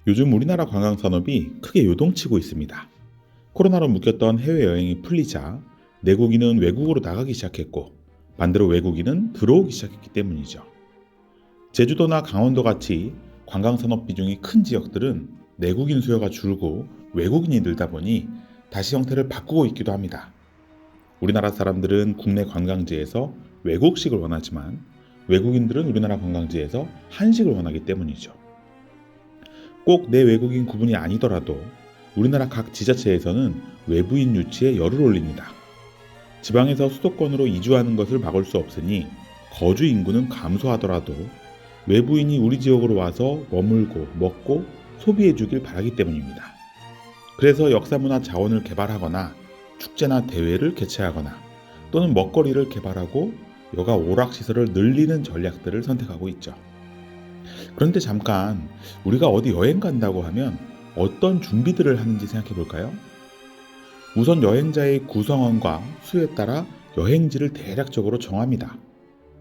요즘 우리나라 관광산업이 크게 요동치고 있습니다. 코로나로 묶였던 해외여행이 풀리자 내국인은 외국으로 나가기 시작했고 반대로 외국인은 들어오기 시작했기 때문이죠. 제주도나 강원도 같이 관광산업 비중이 큰 지역들은 내국인 수요가 줄고 외국인이 늘다 보니 다시 형태를 바꾸고 있기도 합니다. 우리나라 사람들은 국내 관광지에서 외국식을 원하지만 외국인들은 우리나라 관광지에서 한식을 원하기 때문이죠. 꼭 내외국인 구분이 아니더라도 우리나라 각 지자체에서는 외부인 유치에 열을 올립니다. 지방에서 수도권으로 이주하는 것을 막을 수 없으니 거주 인구는 감소하더라도 외부인이 우리 지역으로 와서 머물고 먹고 소비해 주길 바라기 때문입니다. 그래서 역사문화 자원을 개발하거나 축제나 대회를 개최하거나 또는 먹거리를 개발하고 여가 오락시설을 늘리는 전략들을 선택하고 있죠. 그런데 잠깐 우리가 어디 여행 간다고 하면 어떤 준비들을 하는지 생각해 볼까요? 우선 여행자의 구성원과 수에 따라 여행지를 대략적으로 정합니다.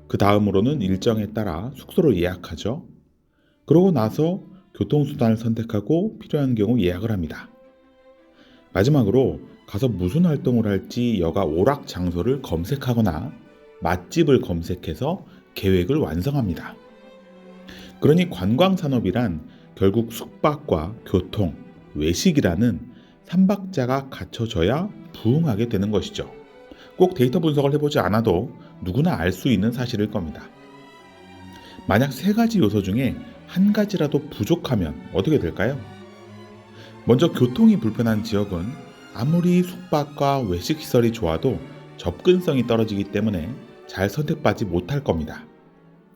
그 다음으로는 일정에 따라 숙소를 예약하죠. 그러고 나서 교통수단을 선택하고 필요한 경우 예약을 합니다. 마지막으로 가서 무슨 활동을 할지 여가 오락 장소를 검색하거나 맛집을 검색해서 계획을 완성합니다. 그러니 관광산업이란 결국 숙박과 교통, 외식이라는 삼박자가 갖춰져야 부흥하게 되는 것이죠. 꼭 데이터 분석을 해보지 않아도 누구나 알 수 있는 사실일 겁니다. 만약 세 가지 요소 중에 한 가지라도 부족하면 어떻게 될까요? 먼저 교통이 불편한 지역은 아무리 숙박과 외식 시설이 좋아도 접근성이 떨어지기 때문에 잘 선택받지 못할 겁니다.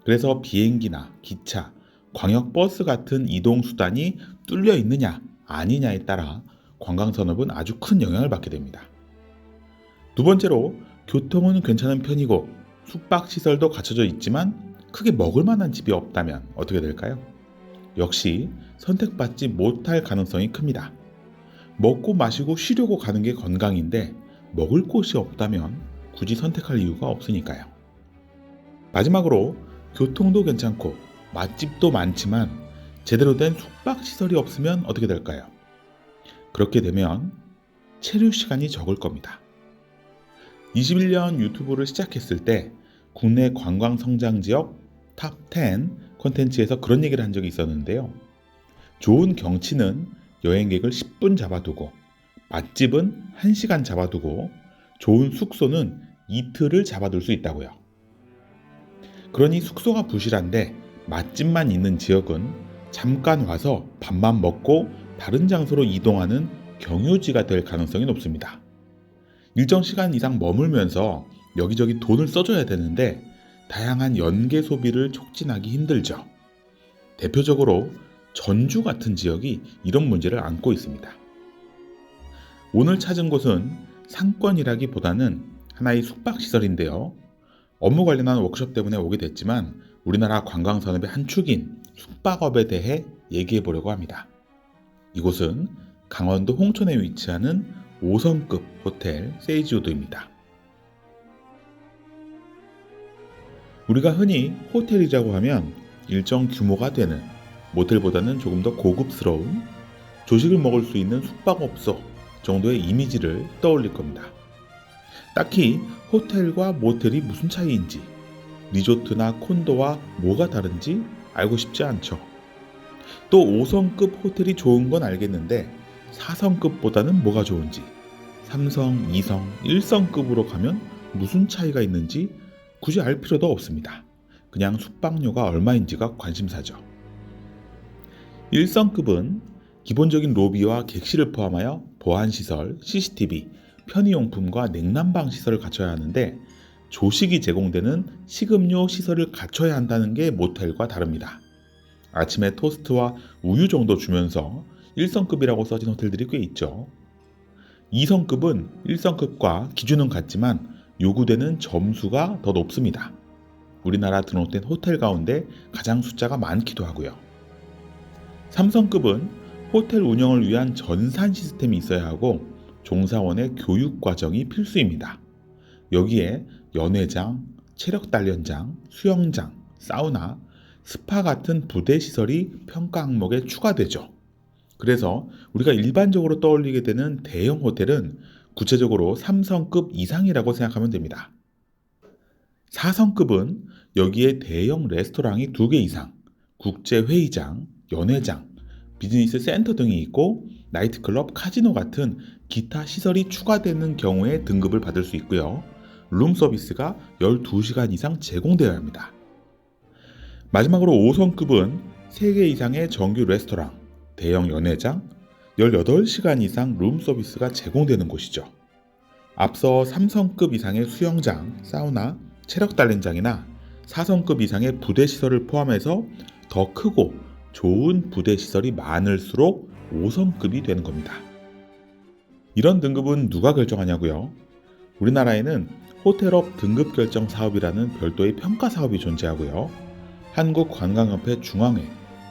그래서 비행기나 기차, 광역버스 같은 이동수단이 뚫려 있느냐 아니냐에 따라 관광산업은 아주 큰 영향을 받게 됩니다. 두 번째로 교통은 괜찮은 편이고 숙박시설도 갖춰져 있지만 크게 먹을 만한 집이 없다면 어떻게 될까요? 역시 선택받지 못할 가능성이 큽니다. 먹고 마시고 쉬려고 가는 게 건강인데 먹을 곳이 없다면 굳이 선택할 이유가 없으니까요. 마지막으로 교통도 괜찮고 맛집도 많지만 제대로 된 숙박시설이 없으면 어떻게 될까요? 그렇게 되면 체류 시간이 적을 겁니다. 21년 유튜브를 시작했을 때 국내 관광 성장 지역 탑 10 콘텐츠에서 그런 얘기를 한 적이 있었는데요. 좋은 경치는 여행객을 10분 잡아두고 맛집은 1시간 잡아두고 좋은 숙소는 이틀을 잡아둘 수 있다고요. 그러니 숙소가 부실한데 맛집만 있는 지역은 잠깐 와서 밥만 먹고 다른 장소로 이동하는 경유지가 될 가능성이 높습니다. 일정 시간 이상 머물면서 여기저기 돈을 써줘야 되는데 다양한 연계 소비를 촉진하기 힘들죠. 대표적으로 전주 같은 지역이 이런 문제를 안고 있습니다. 오늘 찾은 곳은 상권이라기보다는 하나의 숙박시설인데요. 업무 관련한 워크숍 때문에 오게 됐지만 우리나라 관광산업의 한 축인 숙박업에 대해 얘기해 보려고 합니다. 이곳은 강원도 홍천에 위치하는 5성급 호텔 세이지우드입니다. 우리가 흔히 호텔이라고 하면 일정 규모가 되는 모텔보다는 조금 더 고급스러운 조식을 먹을 수 있는 숙박업소 정도의 이미지를 떠올릴 겁니다. 딱히 호텔과 모텔이 무슨 차이인지, 리조트나 콘도와 뭐가 다른지 알고 싶지 않죠. 또 5성급 호텔이 좋은 건 알겠는데 4성급보다는 뭐가 좋은지, 3성, 2성, 1성급으로 가면 무슨 차이가 있는지 굳이 알 필요도 없습니다. 그냥 숙박료가 얼마인지가 관심사죠. 1성급은 기본적인 로비와 객실을 포함하여 보안시설, CCTV, 편의용품과 냉난방 시설을 갖춰야 하는데 조식이 제공되는 식음료 시설을 갖춰야 한다는 게 모텔과 다릅니다. 아침에 토스트와 우유 정도 주면서 1성급이라고 써진 호텔들이 꽤 있죠. 2성급은 1성급과 기준은 같지만 요구되는 점수가 더 높습니다. 우리나라 등록된 호텔 가운데 가장 숫자가 많기도 하고요. 3성급은 호텔 운영을 위한 전산 시스템이 있어야 하고 종사원의 교육 과정이 필수입니다. 여기에 연회장, 체력 단련장, 수영장, 사우나, 스파 같은 부대 시설이 평가 항목에 추가되죠. 그래서 우리가 일반적으로 떠올리게 되는 대형 호텔은 구체적으로 3성급 이상이라고 생각하면 됩니다. 4성급은 여기에 대형 레스토랑이 2개 이상, 국제회의장, 연회장, 비즈니스 센터 등이 있고 나이트클럽, 카지노 같은 기타 시설이 추가되는 경우에 등급을 받을 수 있고요. 룸 서비스가 12시간 이상 제공되어야 합니다. 마지막으로 5성급은 3개 이상의 정규 레스토랑, 대형 연회장, 18시간 이상 룸 서비스가 제공되는 곳이죠. 앞서 3성급 이상의 수영장, 사우나, 체력 단련장이나 4성급 이상의 부대 시설을 포함해서 더 크고 좋은 부대 시설이 많을수록 5성급이 되는 겁니다. 이런 등급은 누가 결정하냐고요? 우리나라에는 호텔업 등급 결정 사업이라는 별도의 평가 사업이 존재하고요. 한국관광협회 중앙회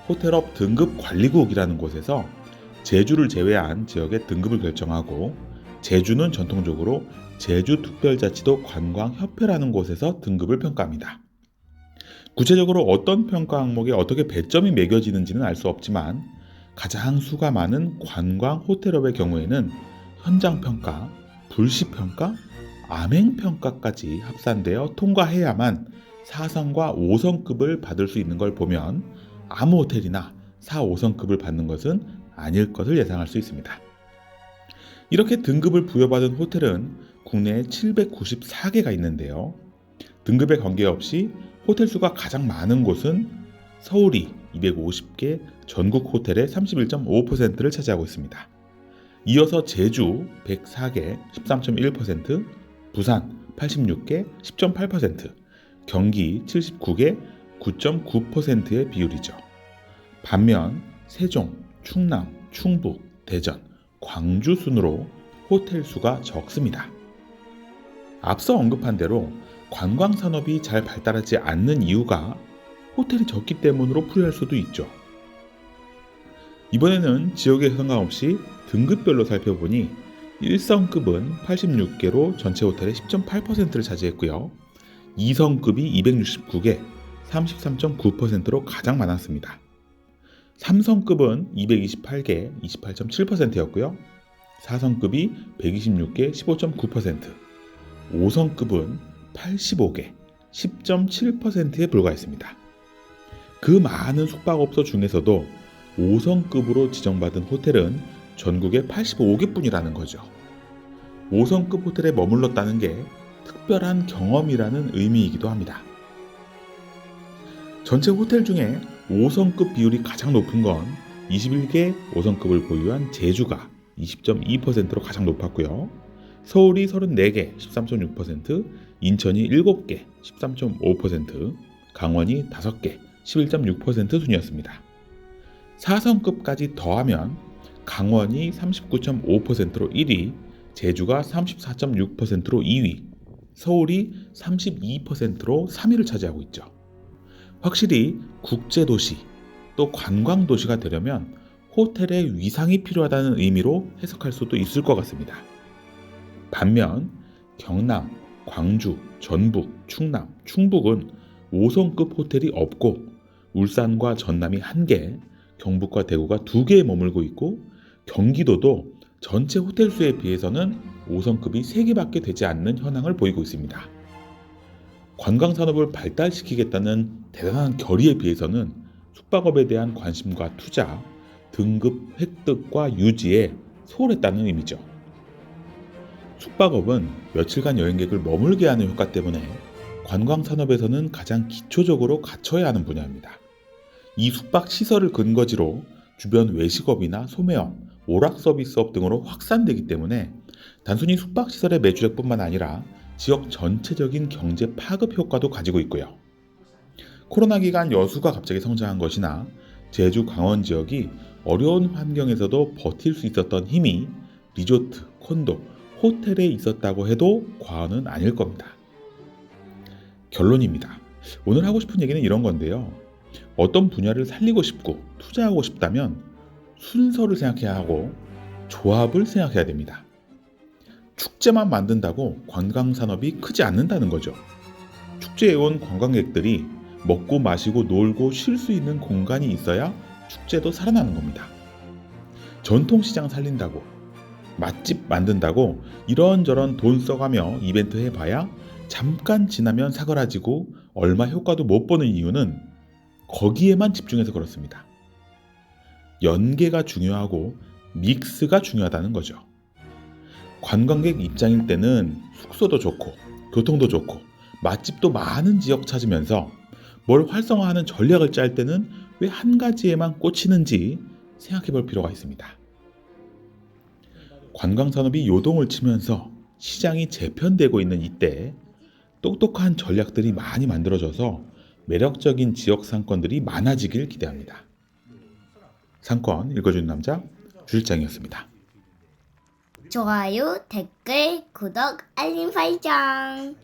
호텔업 등급관리국이라는 곳에서 제주를 제외한 지역의 등급을 결정하고 제주는 전통적으로 제주특별자치도 관광협회라는 곳에서 등급을 평가합니다. 구체적으로 어떤 평가 항목에 어떻게 배점이 매겨지는지는 알 수 없지만 가장 수가 많은 관광 호텔업의 경우에는 현장평가, 불시평가, 암행평가까지 합산되어 통과해야만 4성과 5성급을 받을 수 있는 걸 보면 아무 호텔이나 4, 5성급을 받는 것은 아닐 것을 예상할 수 있습니다. 이렇게 등급을 부여받은 호텔은 국내에 794개가 있는데요. 등급에 관계없이 호텔 수가 가장 많은 곳은 서울이 250개, 전국 호텔의 31.5%를 차지하고 있습니다. 이어서 제주 104개, 13.1%, 부산 86개, 10.8%, 경기 79개, 9.9%의 비율이죠. 반면 세종, 충남, 충북, 대전, 광주 순으로 호텔 수가 적습니다. 앞서 언급한 대로 관광산업이 잘 발달하지 않는 이유가 호텔이 적기 때문으로 풀이할 수도 있죠. 이번에는 지역에 상관없이 등급별로 살펴보니 1성급은 86개로 전체 호텔의 10.8%를 차지했고요. 2성급이 269개, 33.9%로 가장 많았습니다. 3성급은 228개, 28.7%였고요. 4성급이 126개, 15.9%, 5성급은 85개, 10.7%에 불과했습니다. 그 많은 숙박업소 중에서도 5성급으로 지정받은 호텔은 전국에 85개뿐이라는 거죠. 5성급 호텔에 머물렀다는 게 특별한 경험이라는 의미이기도 합니다. 전체 호텔 중에 5성급 비율이 가장 높은 건 21개 5성급을 보유한 제주가 20.2%로 가장 높았고요. 서울이 34개, 13.6%, 인천이 7개, 13.5%, 강원이 5개, 11.6% 순이었습니다. 4성급까지 더하면 강원이 39.5%로 1위, 제주가 34.6%로 2위, 서울이 32%로 3위를 차지하고 있죠. 확실히 국제도시 또 관광도시가 되려면 호텔의 위상이 필요하다는 의미로 해석할 수도 있을 것 같습니다. 반면 경남, 광주, 전북, 충남, 충북은 5성급 호텔이 없고 울산과 전남이 1개, 경북과 대구가 2개에 머물고 있고 경기도도 전체 호텔 수에 비해서는 5성급이 3개밖에 되지 않는 현황을 보이고 있습니다. 관광산업을 발달시키겠다는 대단한 결의에 비해서는 숙박업에 대한 관심과 투자, 등급 획득과 유지에 소홀했다는 의미죠. 숙박업은 며칠간 여행객을 머물게 하는 효과 때문에 관광산업에서는 가장 기초적으로 갖춰야 하는 분야입니다. 이 숙박시설을 근거지로 주변 외식업이나 소매업, 오락 서비스업 등으로 확산되기 때문에 단순히 숙박시설의 매출액뿐만 아니라 지역 전체적인 경제 파급 효과도 가지고 있고요. 코로나 기간 여수가 갑자기 성장한 것이나 제주, 강원 지역이 어려운 환경에서도 버틸 수 있었던 힘이 리조트, 콘도, 호텔에 있었다고 해도 과언은 아닐 겁니다. 결론입니다. 오늘 하고 싶은 얘기는 이런 건데요. 어떤 분야를 살리고 싶고 투자하고 싶다면 순서를 생각해야 하고 조합을 생각해야 됩니다. 축제만 만든다고 관광산업이 크지 않는다는 거죠. 축제에 온 관광객들이 먹고 마시고 놀고 쉴 수 있는 공간이 있어야 축제도 살아나는 겁니다. 전통시장 살린다고, 맛집 만든다고 이런저런 돈 써가며 이벤트 해봐야 잠깐 지나면 사그라지고 얼마 효과도 못 보는 이유는 거기에만 집중해서 그렇습니다. 연계가 중요하고 믹스가 중요하다는 거죠. 관광객 입장일 때는 숙소도 좋고 교통도 좋고 맛집도 많은 지역 찾으면서 뭘 활성화하는 전략을 짤 때는 왜 한 가지에만 꽂히는지 생각해 볼 필요가 있습니다. 관광산업이 요동을 치면서 시장이 재편되고 있는 이때 똑똑한 전략들이 많이 만들어져서 매력적인 지역 상권들이 많아지길 기대합니다. 상권 읽어주는 남자 주실장이었습니다. 좋아요, 댓글, 구독, 알림 설정.